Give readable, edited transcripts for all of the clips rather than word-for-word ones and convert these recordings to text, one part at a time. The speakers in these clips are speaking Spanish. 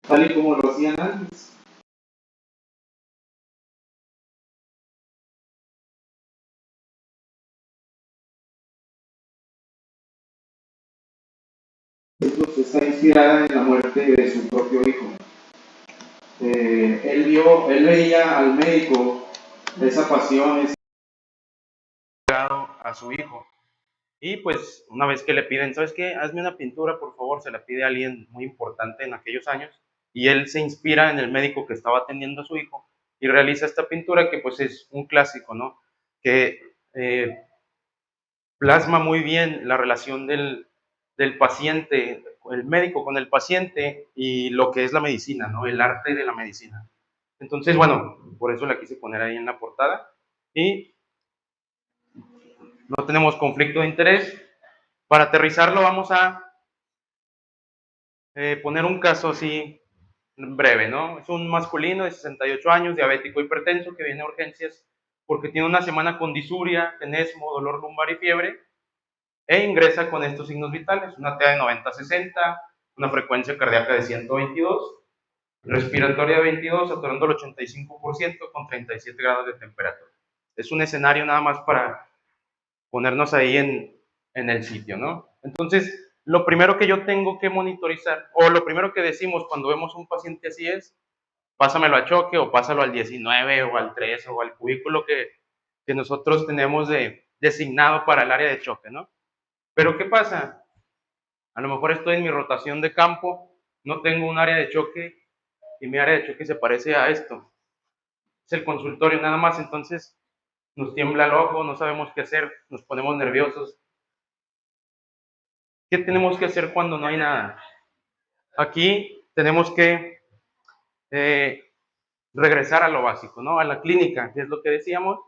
tal y como lo hacían antes. Esto está inspirada en la muerte de su propio hijo. Él veía al médico esa pasión, ese a su hijo. Y pues una vez que le piden, ¿sabes qué? Hazme una pintura, por favor, se la pide a alguien muy importante en aquellos años. Y él se inspira en el médico que estaba atendiendo a su hijo y realiza esta pintura que pues es un clásico, ¿no? Que plasma muy bien la relación del paciente, el médico con el paciente y lo que es la medicina, ¿no? El arte de la medicina. Entonces, bueno, por eso la quise poner ahí en la portada. Y no tenemos conflicto de interés. Para aterrizarlo vamos a poner un caso así breve, ¿no? Es un masculino de 68 años, diabético hipertenso, que viene a urgencias porque tiene una semana con disuria, tenesmo, dolor lumbar y fiebre, e ingresa con estos signos vitales: una TA de 90-60, una frecuencia cardíaca de 122, respiratoria de 22, saturando el 85% con 37 grados de temperatura. Es un escenario nada más para ponernos ahí en el sitio, ¿no? Entonces, lo primero que yo tengo que monitorizar, o lo primero que decimos cuando vemos un paciente así es: pásamelo a choque o pásalo al 19 o al 13 o al cubículo que nosotros tenemos designado para el área de choque, ¿no? Pero ¿qué pasa? A lo mejor estoy en mi rotación de campo, no tengo un área de choque y mi área de choque se parece a esto. Es el consultorio nada más, entonces nos tiembla el ojo, no sabemos qué hacer, nos ponemos nerviosos. ¿Qué tenemos que hacer cuando no hay nada? Aquí tenemos que eh, regresar a lo básico, ¿no? A la clínica, que es lo que decíamos,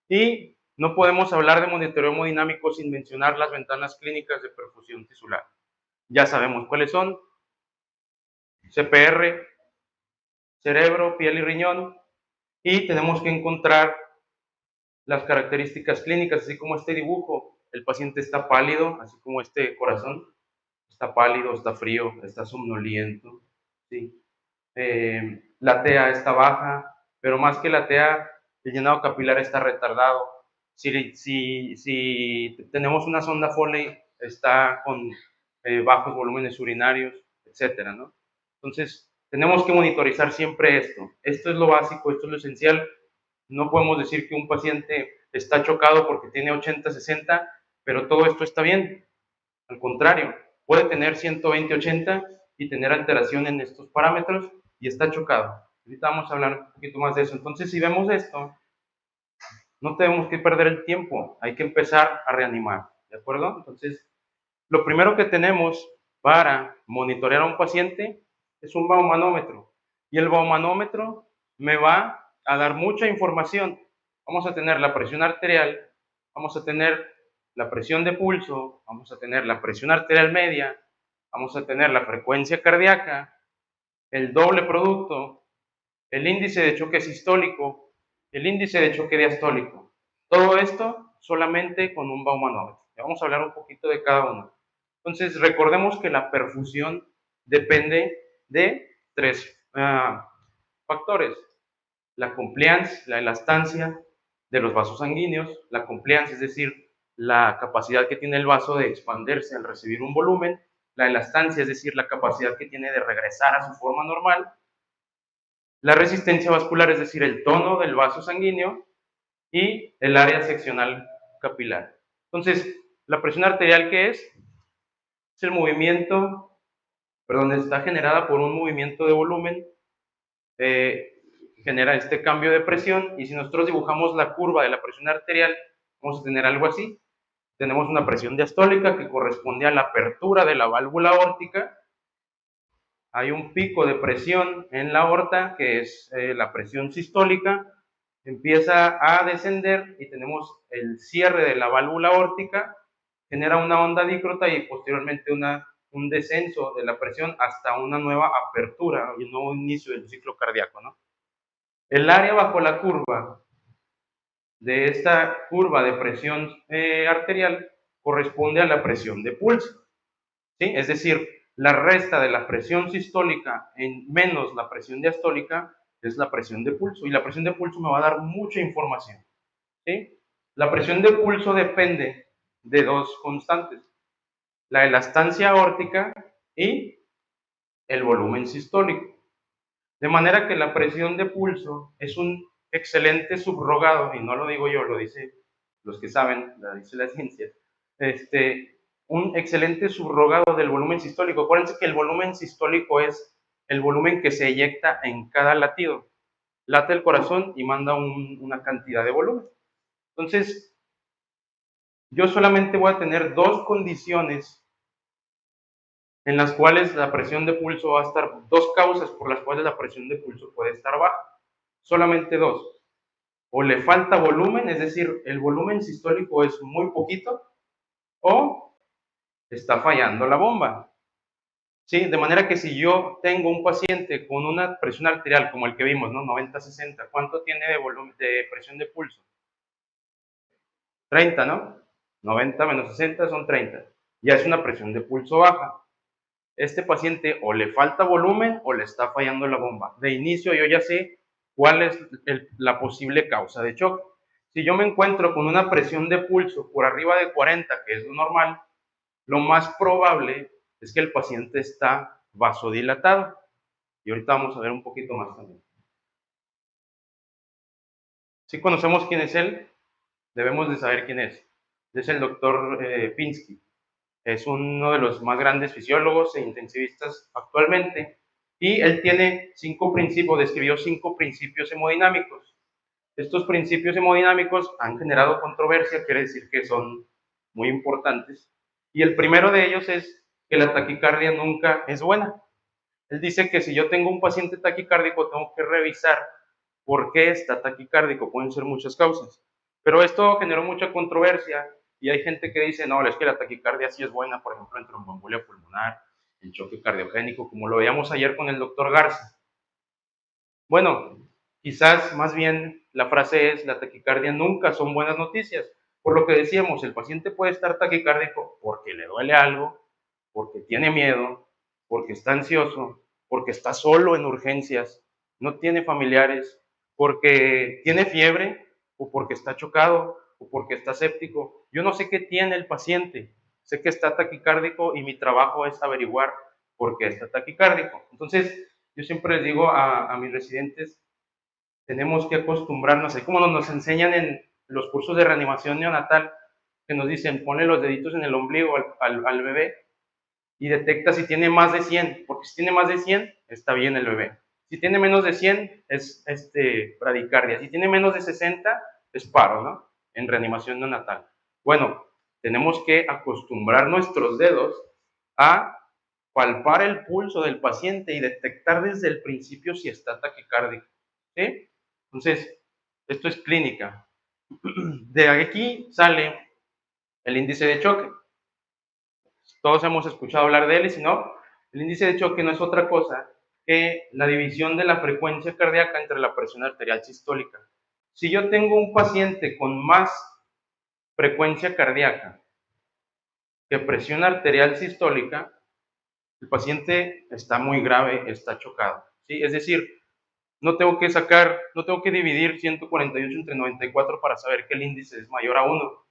y no podemos hablar de monitoreo hemodinámico sin mencionar las ventanas clínicas de perfusión tisular. Ya sabemos cuáles son: CPR, cerebro, piel y riñón, y tenemos que encontrar las características clínicas, así como este dibujo. El paciente está pálido, así como este corazón, está pálido, está frío, está somnoliento, ¿sí? La TEA está baja, pero más que la TEA, el llenado capilar está retardado. Si tenemos una sonda Foley, está con bajos volúmenes urinarios, etcétera, ¿no? Entonces, tenemos que monitorizar siempre esto. Esto es lo básico, esto es lo esencial. No podemos decir que un paciente está chocado porque tiene 80-60, pero todo esto está bien. Al contrario, puede tener 120-80 y tener alteración en estos parámetros y está chocado. Ahorita vamos a hablar un poquito más de eso. Entonces, si vemos esto, no tenemos que perder el tiempo, hay que empezar a reanimar, ¿de acuerdo? Entonces, lo primero que tenemos para monitorear a un paciente es un baumanómetro. Y el baumanómetro me va a dar mucha información. Vamos a tener la presión arterial, vamos a tener la presión de pulso, vamos a tener la presión arterial media, vamos a tener la frecuencia cardíaca, el doble producto, el índice de choque sistólico, el índice de choque diastólico. Todo esto solamente con un baumanómetro. Vamos a hablar un poquito de cada uno. Entonces, recordemos que la perfusión depende de tres factores: la compliance, la elastancia de los vasos sanguíneos, la compliance, es decir, la capacidad que tiene el vaso de expandirse al recibir un volumen, la elastancia, es decir, la capacidad que tiene de regresar a su forma normal, la resistencia vascular, es decir, el tono del vaso sanguíneo, y el área seccional capilar. Entonces, la presión arterial, ¿qué es? Es el movimiento, perdón, está generada por un movimiento de volumen, genera este cambio de presión, y si nosotros dibujamos la curva de la presión arterial, vamos a tener algo así. Tenemos una presión diastólica que corresponde a la apertura de la válvula aórtica. Hay un pico de presión en la aorta, que es la presión sistólica, empieza a descender y tenemos el cierre de la válvula aórtica, genera una onda dícrota y posteriormente un descenso de la presión hasta una nueva apertura y un nuevo inicio del ciclo cardíaco, ¿no? El área bajo la curva de esta curva de presión arterial corresponde a la presión de pulso, ¿sí? Es decir, La resta de la presión sistólica en menos la presión diastólica es la presión de pulso. Y la presión de pulso me va a dar mucha información. ¿Sí? La presión de pulso depende de dos constantes: la elastancia aórtica y el volumen sistólico. De manera que la presión de pulso es un excelente subrogado, y no lo digo yo, lo dicen los que saben, lo dice la ciencia, un excelente subrogado del volumen sistólico. Acuérdense que el volumen sistólico es el volumen que se eyecta en cada latido. Late el corazón y manda una cantidad de volumen. Entonces, yo solamente voy a tener dos condiciones en las cuales la presión de pulso va a estar, dos causas por las cuales la presión de pulso puede estar baja. Solamente dos. O le falta volumen, es decir, el volumen sistólico es muy poquito, o está fallando la bomba. ¿Sí? De manera que si yo tengo un paciente con una presión arterial como el que vimos, ¿no? 90-60, ¿cuánto tiene de volumen, de presión de pulso? 30, ¿no? 90 menos 60 son 30. Ya es una presión de pulso baja. Este paciente o le falta volumen o le está fallando la bomba. De inicio yo ya sé cuál es la posible causa de choque. Si yo me encuentro con una presión de pulso por arriba de 40, que es lo normal, lo más probable es que el paciente está vasodilatado. Y ahorita vamos a ver un poquito más también. Si conocemos quién es él, debemos de saber quién es. Es el doctor Pinsky. Es uno de los más grandes fisiólogos e intensivistas actualmente. Y él tiene 5 principios, describió 5 principios hemodinámicos. Estos principios hemodinámicos han generado controversia, quiere decir que son muy importantes. Y el primero de ellos es que la taquicardia nunca es buena. Él dice que si yo tengo un paciente taquicárdico, tengo que revisar por qué está taquicárdico. Pueden ser muchas causas. Pero esto generó mucha controversia y hay gente que dice, no, es que la taquicardia sí es buena, por ejemplo, en tromboembolia pulmonar, en choque cardiogénico, como lo veíamos ayer con el doctor Garza. Bueno, quizás más bien la frase es, la taquicardia nunca son buenas noticias. Por lo que decíamos, el paciente puede estar taquicárdico porque le duele algo, porque tiene miedo, porque está ansioso, porque está solo en urgencias, no tiene familiares, porque tiene fiebre, o porque está chocado, o porque está séptico. Yo no sé qué tiene el paciente, sé que está taquicárdico y mi trabajo es averiguar por qué está taquicárdico. Entonces, yo siempre les digo a mis residentes, tenemos que acostumbrarnos, así como nos enseñan en los cursos de reanimación neonatal, que nos dicen, ponle los deditos en el ombligo al bebé y detecta si tiene más de 100, porque si tiene más de 100, está bien el bebé. Si tiene menos de 100, es bradicardia. Si tiene menos de 60, es paro, ¿no? En reanimación neonatal. Bueno, tenemos que acostumbrar nuestros dedos a palpar el pulso del paciente y detectar desde el principio si está taquicárdico. ¿Sí? Entonces, esto es clínica. De aquí sale el índice de choque. Todos hemos escuchado hablar de él y si no, el índice de choque no es otra cosa que la división de la frecuencia cardíaca entre la presión arterial sistólica. Si yo tengo un paciente con más frecuencia cardíaca que presión arterial sistólica, el paciente está muy grave, está chocado. ¿Sí? Es decir, no tengo que dividir 148 entre 94 para saber que el índice es mayor a 1.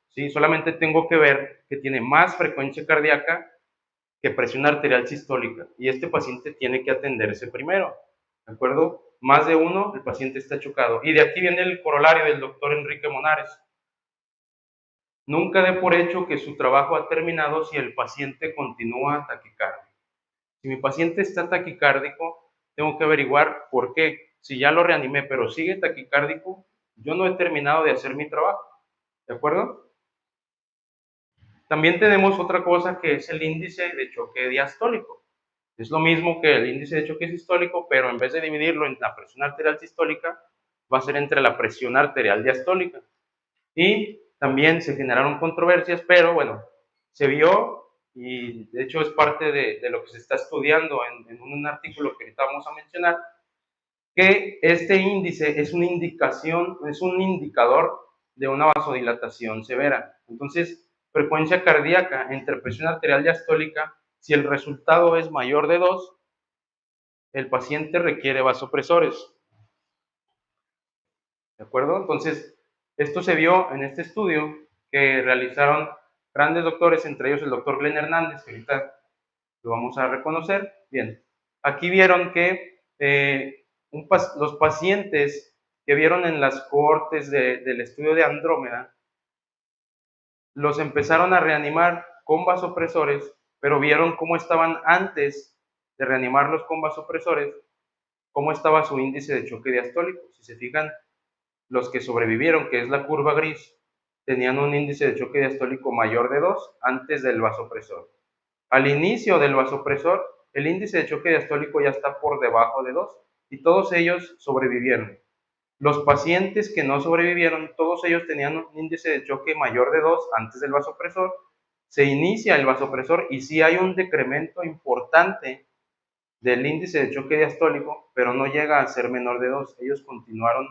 ¿Sí? Solamente tengo que ver que tiene más frecuencia cardíaca que presión arterial sistólica. Y este paciente tiene que atenderse primero. ¿De acuerdo? Más de 1, el paciente está chocado. Y de aquí viene el corolario del doctor Enrique Monares. Nunca dé por hecho que su trabajo ha terminado si el paciente continúa taquicárdico. Si mi paciente está taquicárdico, tengo que averiguar por qué. Si ya lo reanimé, pero sigue taquicárdico, yo no he terminado de hacer mi trabajo. ¿De acuerdo? También tenemos otra cosa que es el índice de choque diastólico. Es lo mismo que el índice de choque sistólico, pero en vez de dividirlo en la presión arterial sistólica, va a ser entre la presión arterial diastólica. Y también se generaron controversias, pero bueno, se vio y de hecho es parte de lo que se está estudiando en un artículo que ahorita vamos a mencionar, que este índice es una indicación, es un indicador de una vasodilatación severa. Entonces, frecuencia cardíaca entre presión arterial diastólica Si el resultado es mayor de 2, el paciente requiere vasopresores. ¿De acuerdo? Entonces, esto se vio en este estudio que realizaron grandes doctores, entre ellos el doctor Glenn Hernández, que ahorita lo vamos a reconocer. Bien, aquí vieron que los pacientes que vieron en las cohortes del estudio de Andrómeda, los empezaron a reanimar con vasopresores, pero vieron cómo estaban antes de reanimarlos con vasopresores, cómo estaba su índice de choque diastólico. Si se fijan, los que sobrevivieron, que es la curva gris, tenían un índice de choque diastólico mayor de 2 antes del vasopresor. Al inicio del vasopresor, el índice de choque diastólico ya está por debajo de 2 y todos ellos sobrevivieron. Los pacientes que no sobrevivieron, todos ellos tenían un índice de choque mayor de 2 antes del vasopresor. Se inicia el vasopresor y sí hay un decremento importante del índice de choque diastólico, pero no llega a ser menor de 2. Ellos continuaron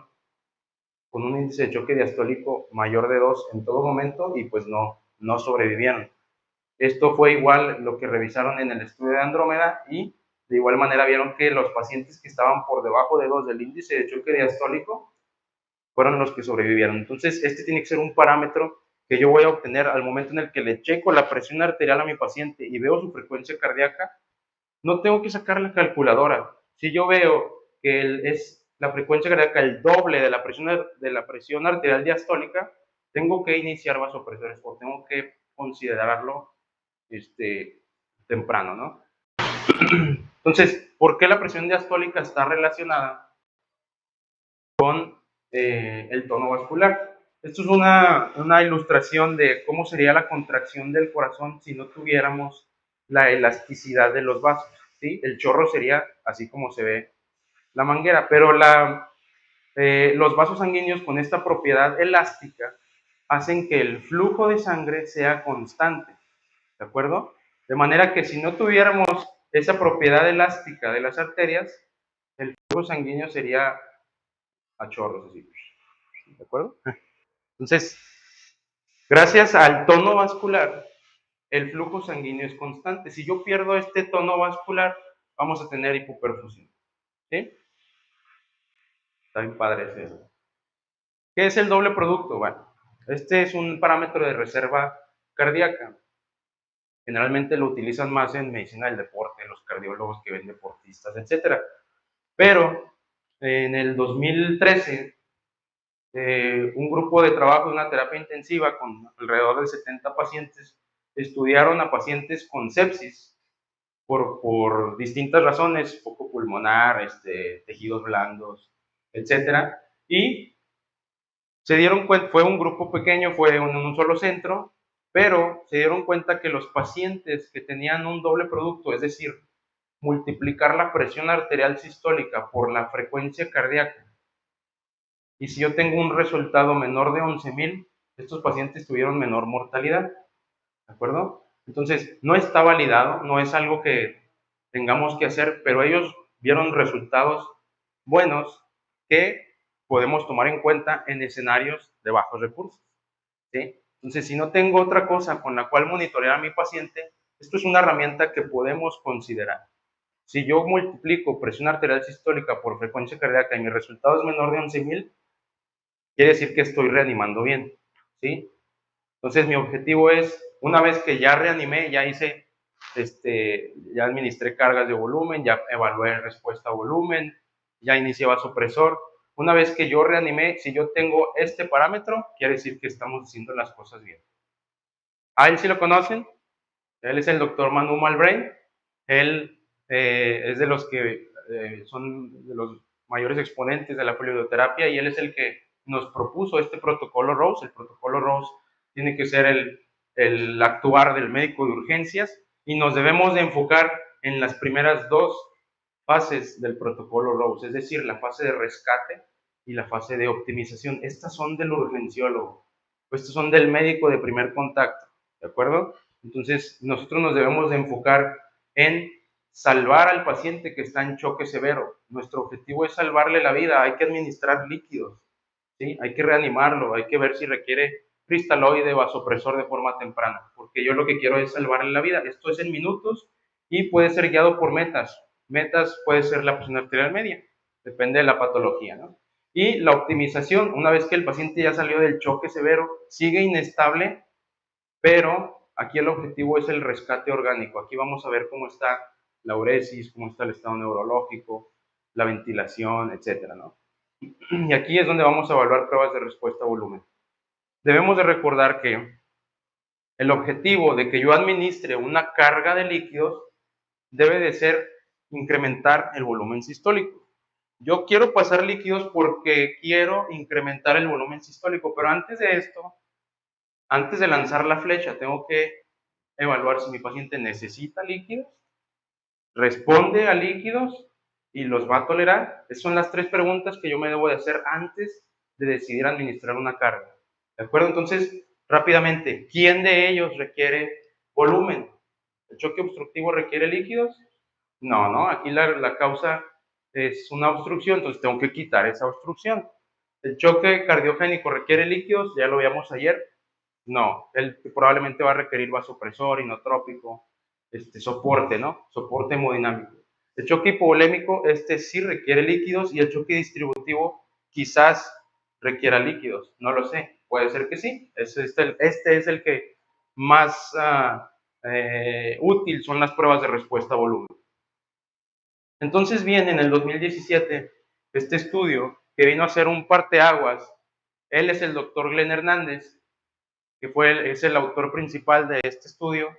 con un índice de choque diastólico mayor de 2 en todo momento y pues no sobrevivieron. Esto fue igual lo que revisaron en el estudio de Andrómeda y de igual manera vieron que los pacientes que estaban por debajo de 2 del índice de choque diastólico fueron los que sobrevivieron. Entonces, este tiene que ser un parámetro que yo voy a obtener al momento en el que le checo la presión arterial a mi paciente y veo su frecuencia cardíaca. No tengo que sacar la calculadora. Si yo veo que es la frecuencia cardíaca el doble de la presión arterial diastólica, tengo que iniciar vasopresores o tengo que considerarlo temprano, ¿no? Entonces, ¿por qué la presión diastólica está relacionada con el tono vascular? Esto es una ilustración de cómo sería la contracción del corazón si no tuviéramos la elasticidad de los vasos, ¿sí? El chorro sería así como se ve la manguera, pero los vasos sanguíneos con esta propiedad elástica hacen que el flujo de sangre sea constante, ¿de acuerdo? De manera que si no tuviéramos esa propiedad elástica de las arterias, el flujo sanguíneo sería a chorros, así, ¿de acuerdo? Entonces, gracias al tono vascular, el flujo sanguíneo es constante. Si yo pierdo este tono vascular, vamos a tener hipoperfusión, ¿sí? Está bien padre eso. ¿Qué es el doble producto? Bueno, este es un parámetro de reserva cardíaca. Generalmente lo utilizan más en medicina del deporte, los cardiólogos que ven deportistas, etc. Pero en el 2013, un grupo de trabajo de una terapia intensiva con alrededor de 70 pacientes estudiaron a pacientes con sepsis por distintas razones, foco pulmonar, tejidos blandos, etc. Y se dieron cuenta, fue un grupo pequeño, fue en un solo centro, pero se dieron cuenta que los pacientes que tenían un doble producto, es decir, multiplicar la presión arterial sistólica por la frecuencia cardíaca, y si yo tengo un resultado menor de 11,000, estos pacientes tuvieron menor mortalidad, ¿de acuerdo? Entonces, no está validado, no es algo que tengamos que hacer, pero ellos vieron resultados buenos que podemos tomar en cuenta en escenarios de bajos recursos, ¿sí? Entonces, si no tengo otra cosa con la cual monitorear a mi paciente, esto es una herramienta que podemos considerar. Si yo multiplico presión arterial sistólica por frecuencia cardíaca y mi resultado es menor de 11,000, quiere decir que estoy reanimando bien, ¿sí? Entonces, mi objetivo es, una vez que ya reanimé, ya hice, ya administré cargas de volumen, ya evalué respuesta a volumen, ya inicié vasopresor. Una vez que yo reanimé, si yo tengo este parámetro, quiere decir que estamos haciendo las cosas bien. ¿A él sí lo conocen? Él es el doctor Manu Malbrain. Él es de los que son de los mayores exponentes de la fluidoterapia y él es el que nos propuso este protocolo Rose. El protocolo Rose tiene que ser el actuar del médico de urgencias y nos debemos de enfocar en las primeras dos fases del protocolo Rose, es decir, la fase de rescate y la fase de optimización. Estas son del urgenciólogo, estos son del médico de primer contacto, ¿de acuerdo? Entonces, nosotros nos debemos de enfocar en salvar al paciente que está en choque severo. Nuestro objetivo es salvarle la vida, hay que administrar líquidos, ¿sí? Hay que reanimarlo, hay que ver si requiere cristaloide, vasopresor de forma temprana, porque yo lo que quiero es salvarle la vida. Esto es en minutos y puede ser guiado por metas. Metas puede ser la presión arterial media, depende de la patología, ¿no? Y la optimización, una vez que el paciente ya salió del choque severo, sigue inestable, pero aquí el objetivo es el rescate orgánico. Aquí vamos a ver cómo está la uresis, cómo está el estado neurológico, la ventilación, etcétera, ¿no? Y aquí es donde vamos a evaluar pruebas de respuesta a volumen. Debemos de recordar que el objetivo de que yo administre una carga de líquidos debe de ser incrementar el volumen sistólico. Yo quiero pasar líquidos porque quiero incrementar el volumen sistólico, pero antes de esto, antes de lanzar la flecha, tengo que evaluar si mi paciente necesita líquidos, responde a líquidos y los va a tolerar. Esas son las 3 preguntas que yo me debo de hacer antes de decidir administrar una carga. ¿De acuerdo? Entonces, rápidamente, ¿quién de ellos requiere volumen? ¿El choque obstructivo requiere líquidos? No, no, aquí la causa es una obstrucción, entonces tengo que quitar esa obstrucción. ¿El choque cardiogénico requiere líquidos? Ya lo veíamos ayer. No, él probablemente va a requerir vasopresor, inotrópico, soporte, ¿no? Soporte hemodinámico. El choque hipovolémico, sí requiere líquidos, y el choque distributivo quizás requiera líquidos, no lo sé, puede ser que sí. Este es el que más útil son las pruebas de respuesta a volumen. Entonces viene en el 2017 este estudio que vino a ser un parteaguas. Él es el doctor Glenn Hernández, que es el autor principal de este estudio,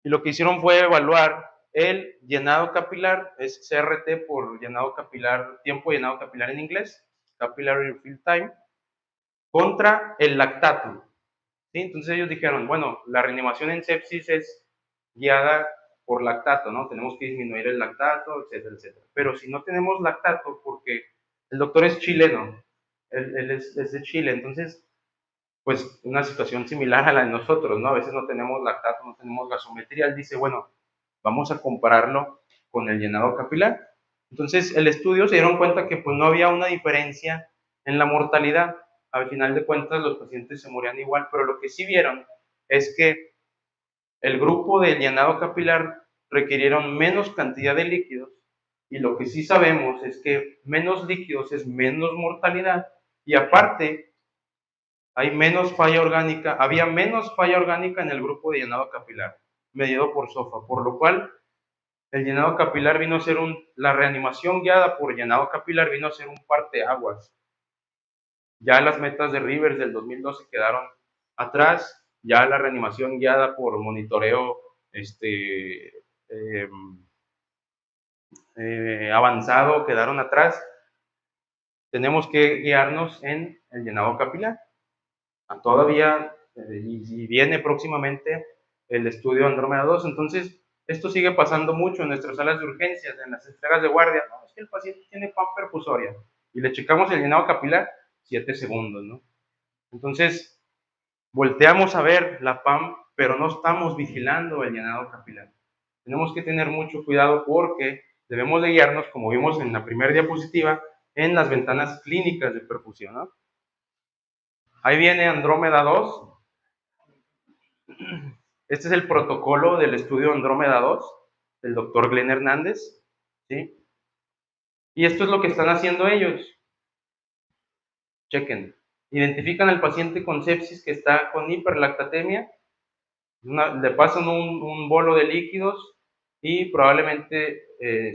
y lo que hicieron fue evaluar el llenado capilar, es CRT por llenado capilar, tiempo llenado capilar en inglés, capillary refill time, contra el lactato. ¿Sí? Entonces ellos dijeron, bueno, la reanimación en sepsis es guiada por lactato, ¿no? Tenemos que disminuir el lactato, etcétera, etcétera. Pero si no tenemos lactato, porque el doctor es chileno, él es de Chile, entonces pues una situación similar a la de nosotros, ¿no? A veces no tenemos lactato, no tenemos gasometría. Él dice, bueno, vamos a compararlo con el llenado capilar. Entonces, el estudio se dieron cuenta que pues no había una diferencia en la mortalidad. Al final de cuentas, los pacientes se morían igual, pero lo que sí vieron es que el grupo de llenado capilar requirieron menos cantidad de líquidos, y lo que sí sabemos es que menos líquidos es menos mortalidad, y aparte hay menos falla orgánica, había menos falla orgánica en el grupo de llenado capilar, medido por SOFA, por lo cual el llenado capilar vino a ser la reanimación guiada por llenado capilar vino a ser un parteaguas. Ya las metas de Rivers del 2012 quedaron atrás, ya la reanimación guiada por monitoreo avanzado quedaron atrás. Tenemos que guiarnos en el llenado capilar. Todavía, y viene próximamente el estudio Andrómeda 2, entonces esto sigue pasando mucho en nuestras salas de urgencias, en las esferas de guardia. No, es que el paciente tiene PAM perfusoria y le checamos el llenado capilar, 7 segundos, ¿no? Entonces, volteamos a ver la PAM, pero no estamos vigilando el llenado capilar. Tenemos que tener mucho cuidado porque debemos de guiarnos, como vimos en la primera diapositiva, en las ventanas clínicas de perfusión, ¿no? Ahí viene Andrómeda 2. Este es el protocolo del estudio Andrómeda 2 del doctor Glenn Hernández, ¿sí? Y esto es lo que están haciendo ellos. Chequen. Identifican al paciente con sepsis que está con hiperlactatemia, le pasan un bolo de líquidos y probablemente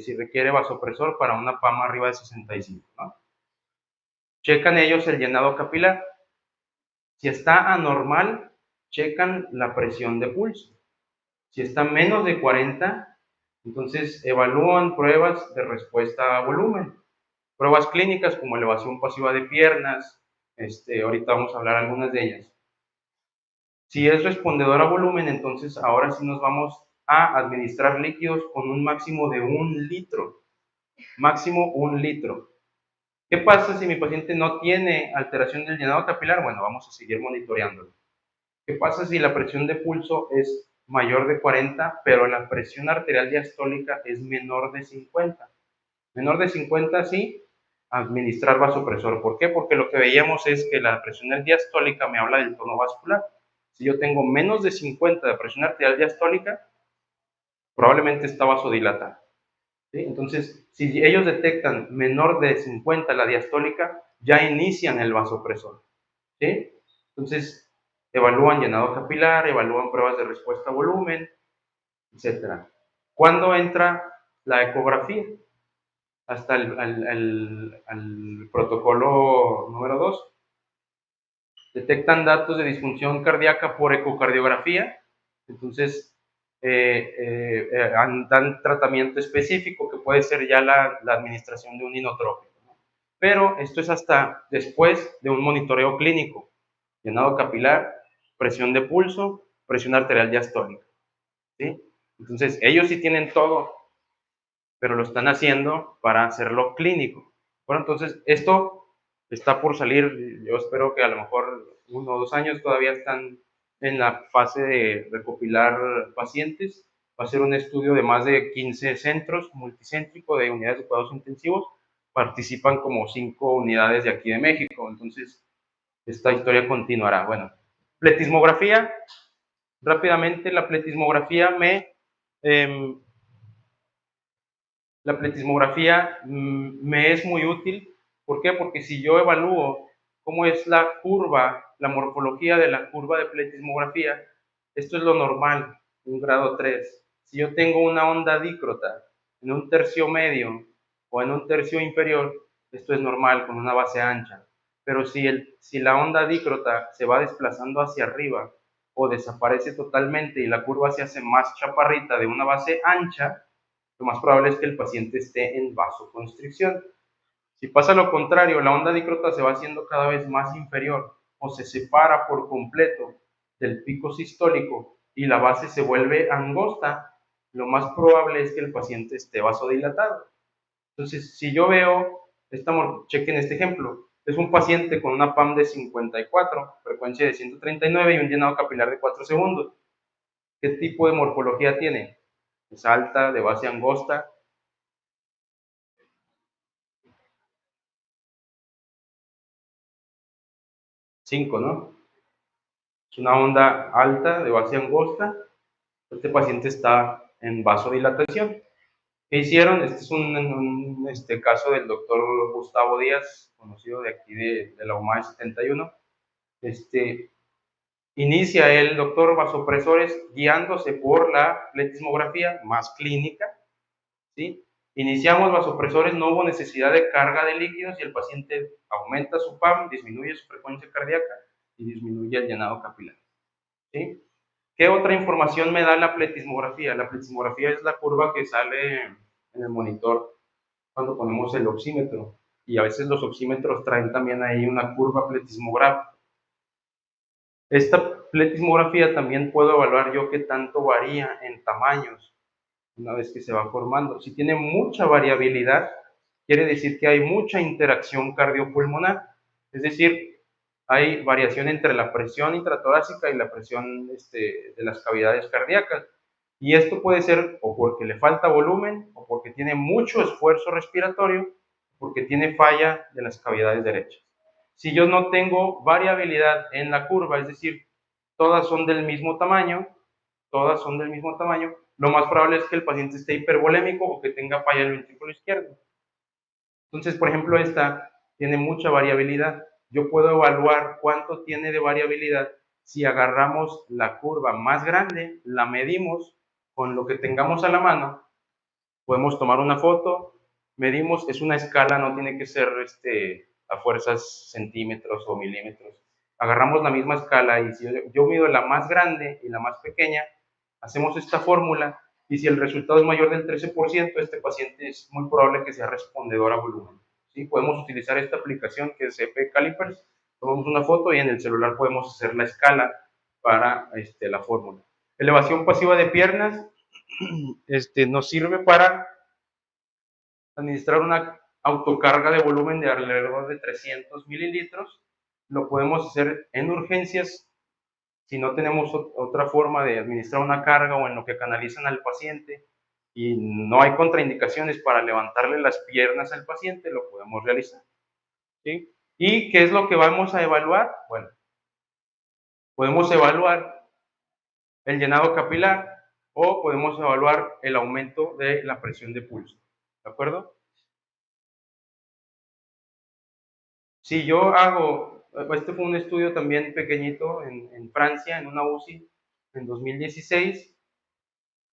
si requiere vasopresor para una PAM arriba de 65, ¿no? Checan ellos el llenado capilar. Si está anormal, checan la presión de pulso. Si está menos de 40, entonces evalúan pruebas de respuesta a volumen. Pruebas clínicas como elevación pasiva de piernas, ahorita vamos a hablar algunas de ellas. Si es respondedor a volumen, entonces ahora sí nos vamos a administrar líquidos con un máximo de 1 litro. Máximo 1 litro. ¿Qué pasa si mi paciente no tiene alteración del llenado capilar? Bueno, vamos a seguir monitoreándolo. ¿Qué pasa si la presión de pulso es mayor de 40, pero la presión arterial diastólica es menor de 50? Menor de 50, sí, administrar vasopresor. ¿Por qué? Porque lo que veíamos es que la presión diastólica me habla del tono vascular. Si yo tengo menos de 50 de presión arterial diastólica, probablemente está vasodilatada. ¿Sí? Entonces, si ellos detectan menor de 50 la diastólica, ya inician el vasopresor. ¿Sí? Entonces, evalúan llenado capilar, evalúan pruebas de respuesta a volumen, etc. ¿Cuándo entra la ecografía? Hasta el protocolo número 2. Detectan datos de disfunción cardíaca por ecocardiografía, entonces dan tratamiento específico que puede ser ya la administración de un inotrópico, ¿no? Pero esto es hasta después de un monitoreo clínico, llenado capilar, presión de pulso, presión arterial diastólica, ¿sí? Entonces ellos sí tienen todo, pero lo están haciendo para hacerlo clínico. Bueno, entonces esto está por salir, yo espero que a lo mejor 1 o 2 años todavía están en la fase de recopilar pacientes. Va a ser un estudio de más de 15 centros, multicéntrico, de unidades de cuidados intensivos. Participan como 5 unidades de aquí de México, entonces esta historia continuará. Bueno, pletismografía, rápidamente la pletismografía eh, la pletismografía me es muy útil. ¿Por qué? Porque si yo evalúo cómo es la curva, la morfología de la curva de pletismografía, esto es lo normal, un grado 3. Si yo tengo una onda dícrota en un tercio medio o en un tercio inferior, esto es normal con una base ancha. Pero si la onda dícrota se va desplazando hacia arriba o desaparece totalmente y la curva se hace más chaparrita de una base ancha, lo más probable es que el paciente esté en vasoconstricción. Si pasa lo contrario, la onda dícrota se va haciendo cada vez más inferior o se separa por completo del pico sistólico y la base se vuelve angosta, lo más probable es que el paciente esté vasodilatado. Entonces, si yo veo, chequen este ejemplo, es un paciente con una PAM de 54, frecuencia de 139 y un llenado capilar de 4 segundos. ¿Qué tipo de morfología tiene? Es alta, de base angosta. 5, ¿no? Es una onda alta de base angosta. Este paciente está en vasodilatación. ¿Qué hicieron? Este es un caso del doctor Gustavo Díaz, conocido de aquí de la UMAE 71. Inicia el doctor vasopresores guiándose por la pletismografía más clínica, ¿sí? Iniciamos vasopresores, no hubo necesidad de carga de líquidos y el paciente aumenta su PAM, disminuye su frecuencia cardíaca y disminuye el llenado capilar, ¿sí? ¿Qué otra información me da la pletismografía? La pletismografía es la curva que sale en el monitor cuando ponemos el oxímetro, y a veces los oxímetros traen también ahí una curva pletismográfica. Esta pletismografía también puedo evaluar yo qué tanto varía en tamaños una vez que se va formando. Si tiene mucha variabilidad, quiere decir que hay mucha interacción cardiopulmonar, es decir, hay variación entre la presión intratorácica y la presión de las cavidades cardíacas. Y esto puede ser o porque le falta volumen, o porque tiene mucho esfuerzo respiratorio, o porque tiene falla de las cavidades derechas. Si yo no tengo variabilidad en la curva, es decir, todas son del mismo tamaño, lo más probable es que el paciente esté hipervolémico o que tenga falla en el ventrículo izquierdo. Entonces, por ejemplo, esta tiene mucha variabilidad. Yo puedo evaluar cuánto tiene de variabilidad si agarramos la curva más grande, la medimos con lo que tengamos a la mano, podemos tomar una foto, medimos, es una escala, no tiene que ser a fuerzas centímetros o milímetros. Agarramos la misma escala y si yo mido la más grande y la más pequeña, hacemos esta fórmula y si el resultado es mayor del 13%, este paciente es muy probable que sea respondedor a volumen. ¿Sí? Podemos utilizar esta aplicación que es EP Calipers, tomamos una foto y en el celular podemos hacer la escala para la fórmula. Elevación pasiva de piernas, nos sirve para administrar una autocarga de volumen de alrededor de 300 mililitros. Lo podemos hacer en urgencias si no tenemos otra forma de administrar una carga o en lo que canalizan al paciente y no hay contraindicaciones para levantarle las piernas al paciente, lo podemos realizar, ¿sí? ¿Y qué es lo que vamos a evaluar? Bueno, podemos evaluar el llenado capilar, o podemos evaluar el aumento de la presión de pulso. ¿De acuerdo? Si yo hago, este fue un estudio también pequeñito en Francia, en una UCI, en 2016,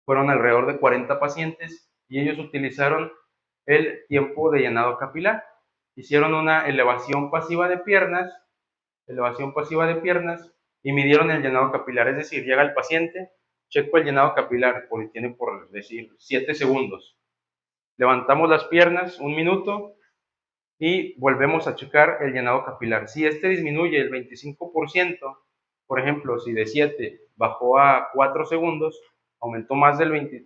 fueron alrededor de 40 pacientes y ellos utilizaron el tiempo de llenado capilar. Hicieron una elevación pasiva de piernas y midieron el llenado capilar. Es decir, llega el paciente, checo el llenado capilar, porque tiene por decir 7 segundos. Levantamos las piernas un minuto y volvemos a checar el llenado capilar. Si este disminuye el 25%, por ejemplo, si de 7 bajó a 4 segundos,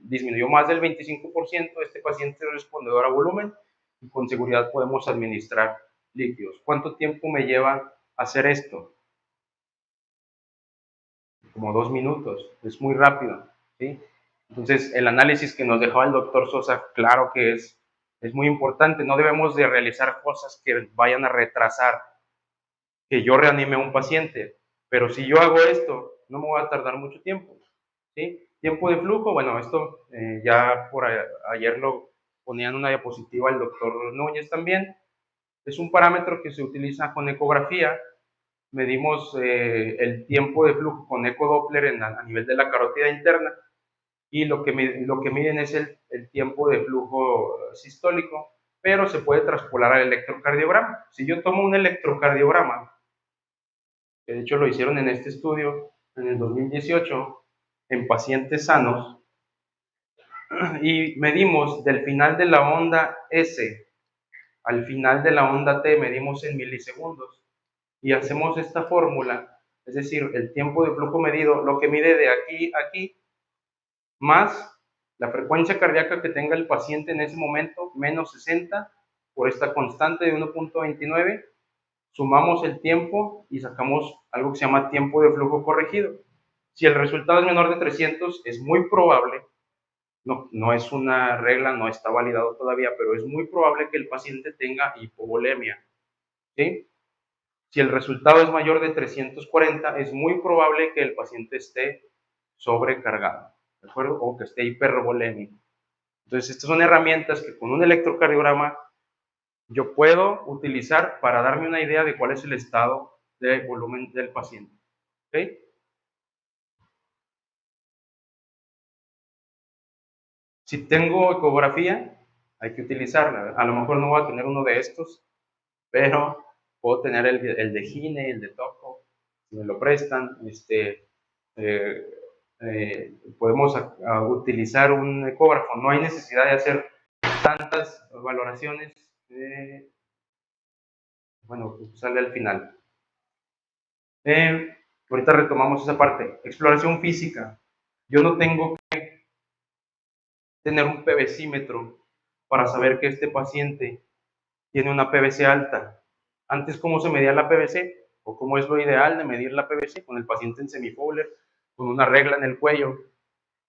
disminuyó más del 25%, este paciente es respondedor a volumen y con seguridad podemos administrar líquidos. ¿Cuánto tiempo me lleva hacer esto? Como 2 minutos, es muy rápido, ¿sí? Entonces, el análisis que nos dejaba el doctor Sosa, claro que es muy importante. No debemos de realizar cosas que vayan a retrasar que yo reanime a un paciente. Pero si yo hago esto, no me voy a tardar mucho tiempo, ¿sí? Tiempo de flujo, bueno, esto ya por ayer lo ponía en una diapositiva el doctor Núñez también. Es un parámetro que se utiliza con ecografía. Medimos el tiempo de flujo con ecodoppler a nivel de la carótida interna y lo que miden es el tiempo de flujo sistólico, pero se puede traspolar al electrocardiograma. Si yo tomo un electrocardiograma, que de hecho lo hicieron en este estudio en el 2018, en pacientes sanos, y medimos del final de la onda S al final de la onda T, medimos en milisegundos, y hacemos esta fórmula, es decir, el tiempo de flujo medido, lo que mide de aquí a aquí, más la frecuencia cardíaca que tenga el paciente en ese momento, menos 60, por esta constante de 1.29, sumamos el tiempo y sacamos algo que se llama tiempo de flujo corregido. Si el resultado es menor de 300, es muy probable, no es una regla, no está validado todavía, pero es muy probable que el paciente tenga hipovolemia, ¿sí? Si el resultado es mayor de 340, es muy probable que el paciente esté sobrecargado, ¿de acuerdo? O que esté hipervolémico. Entonces, estas son herramientas que con un electrocardiograma yo puedo utilizar para darme una idea de cuál es el estado de volumen del paciente, ¿ok? Si tengo ecografía, hay que utilizarla. A lo mejor no voy a tener uno de estos, pero puedo tener el de Gine, el de Toco, si me lo prestan. Eh, podemos utilizar un ecógrafo. No hay necesidad de hacer tantas valoraciones. Bueno, pues sale al final. Ahorita retomamos esa parte. Exploración física. Yo no tengo que tener un PVCímetro para saber que este paciente tiene una PVC alta. Antes, ¿cómo se medía la PVC? ¿O cómo es lo ideal de medir la PVC? Con el paciente en semifowler, con una regla en el cuello,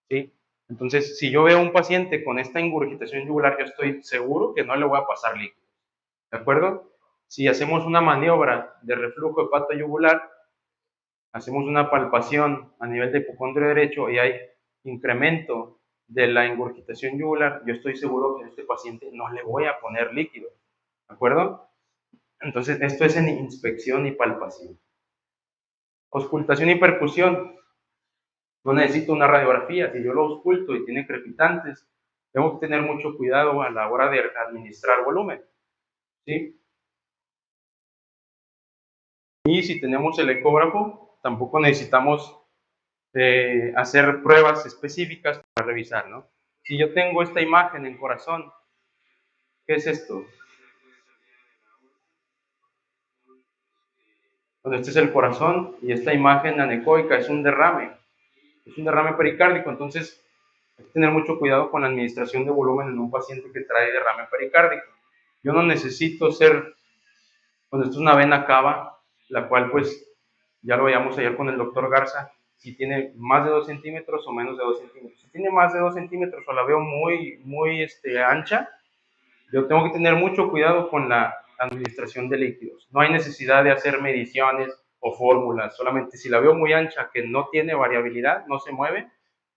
¿sí? Entonces, si yo veo a un paciente con esta ingurgitación yugular, yo estoy seguro que no le voy a pasar líquido, ¿de acuerdo? Si hacemos una maniobra de reflujo hepatoyugular, hacemos una palpación a nivel de hipocondrio derecho y hay incremento de la ingurgitación yugular, yo estoy seguro que a este paciente no le voy a poner líquido, ¿de acuerdo? Entonces, esto es en inspección y palpación. Auscultación y percusión. No necesito una radiografía. Si yo lo ausculto y tiene crepitantes, tengo que tener mucho cuidado a la hora de administrar volumen, ¿sí? Y si tenemos el ecógrafo, tampoco necesitamos hacer pruebas específicas para revisar, ¿no? Si yo tengo esta imagen en corazón, ¿qué es esto? Bueno, este es el corazón y esta imagen anecoica es un derrame pericárdico. Entonces hay que tener mucho cuidado con la administración de volumen en un paciente que trae derrame pericárdico. Yo no necesito bueno, esto es una vena cava, la cual pues ya lo veíamos ayer con el doctor Garza, si tiene más de 2 centímetros o menos de 2 centímetros. Si tiene más de 2 centímetros o la veo muy ancha, yo tengo que tener mucho cuidado con la administración de líquidos. No hay necesidad de hacer mediciones o fórmulas, solamente si la veo muy ancha, que no tiene variabilidad, no se mueve,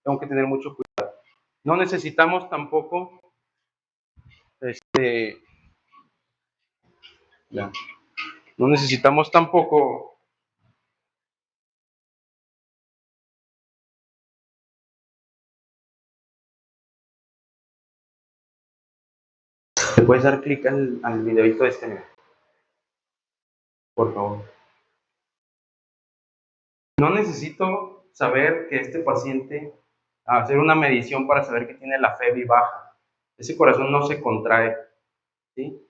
tengo que tener mucho cuidado. No necesitamos tampoco, no necesitamos tampoco ¿te puedes dar clic al videito este, por favor? No necesito saber que este paciente, hacer una medición para saber que tiene la FEBI baja. Ese corazón no se contrae, ¿sí?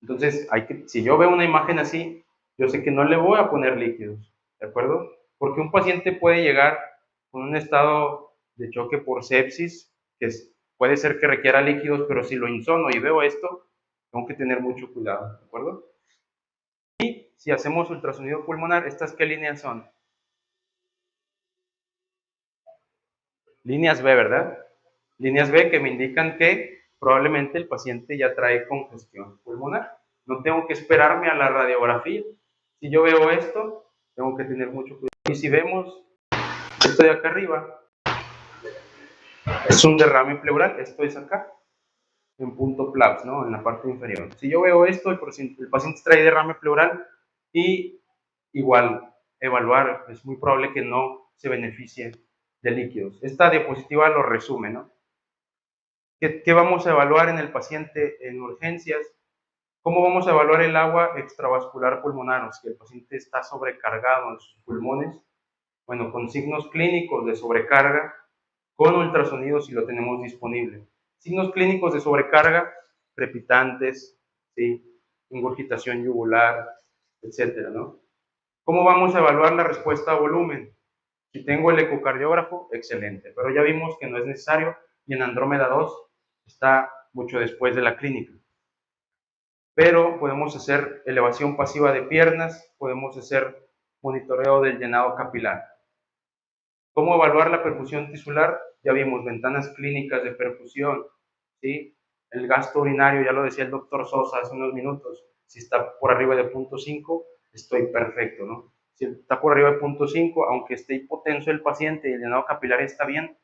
Entonces, si yo veo una imagen así, yo sé que no le voy a poner líquidos, ¿de acuerdo? Porque un paciente puede llegar con un estado de choque por sepsis, puede ser que requiera líquidos, pero si lo insono y veo esto, tengo que tener mucho cuidado, ¿de acuerdo? Y si hacemos ultrasonido pulmonar, ¿estas qué líneas son? Líneas B, ¿verdad? Líneas B que me indican que probablemente el paciente ya trae congestión pulmonar. No tengo que esperarme a la radiografía. Si yo veo esto, tengo que tener mucho cuidado. Y si vemos esto de acá arriba, es un derrame pleural, esto es acá, en punto PLAPS, ¿no? En la parte inferior. Si yo veo esto, el paciente trae derrame pleural y igual evaluar, es muy probable que no se beneficie de líquidos. Esta diapositiva lo resume, ¿no? ¿Qué vamos a evaluar en el paciente en urgencias? ¿Cómo vamos a evaluar el agua extravascular pulmonar? O si el paciente está sobrecargado en sus pulmones, bueno, con signos clínicos de sobrecarga, con ultrasonido si lo tenemos disponible. Signos clínicos de sobrecarga, crepitantes, ¿sí? Ingurgitación yugular, etcétera, ¿no? ¿Cómo vamos a evaluar la respuesta a volumen? Si tengo el ecocardiógrafo, excelente, pero ya vimos que no es necesario y en Andrómeda 2 está mucho después de la clínica. Pero podemos hacer elevación pasiva de piernas, podemos hacer monitoreo del llenado capilar. ¿Cómo evaluar la perfusión tisular? Ya vimos ventanas clínicas de perfusión, ¿sí? El gasto urinario, ya lo decía el doctor Sosa hace unos minutos, si está por arriba de 0.5, estoy perfecto, ¿no? Si está por arriba de 0.5, aunque esté hipotenso el paciente y el llenado capilar está bien,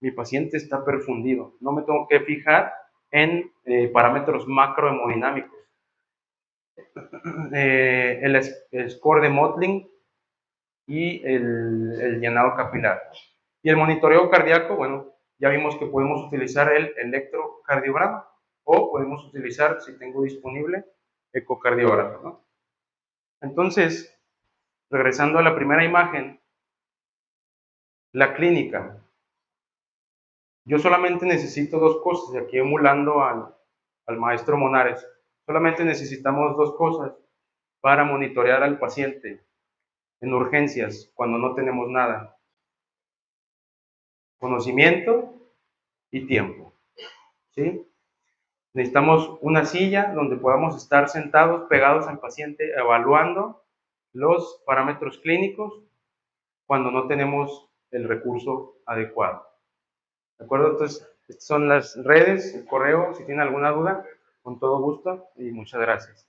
mi paciente está perfundido. No me tengo que fijar en parámetros macrohemodinámicos. El score de Mottling y el llenado capilar. Y el monitoreo cardíaco, bueno, ya vimos que podemos utilizar el electrocardiograma o podemos utilizar, si tengo disponible, ecocardiograma, ¿no? Entonces, regresando a la primera imagen, la clínica. Yo solamente necesito dos cosas, y aquí emulando al maestro Monares, solamente necesitamos dos cosas para monitorear al paciente en urgencias cuando no tenemos nada. Conocimiento y tiempo, ¿sí? Necesitamos una silla donde podamos estar sentados, pegados al paciente, evaluando los parámetros clínicos cuando no tenemos el recurso adecuado. ¿De acuerdo? Entonces, estas son las redes, el correo, si tienen alguna duda, con todo gusto y muchas gracias.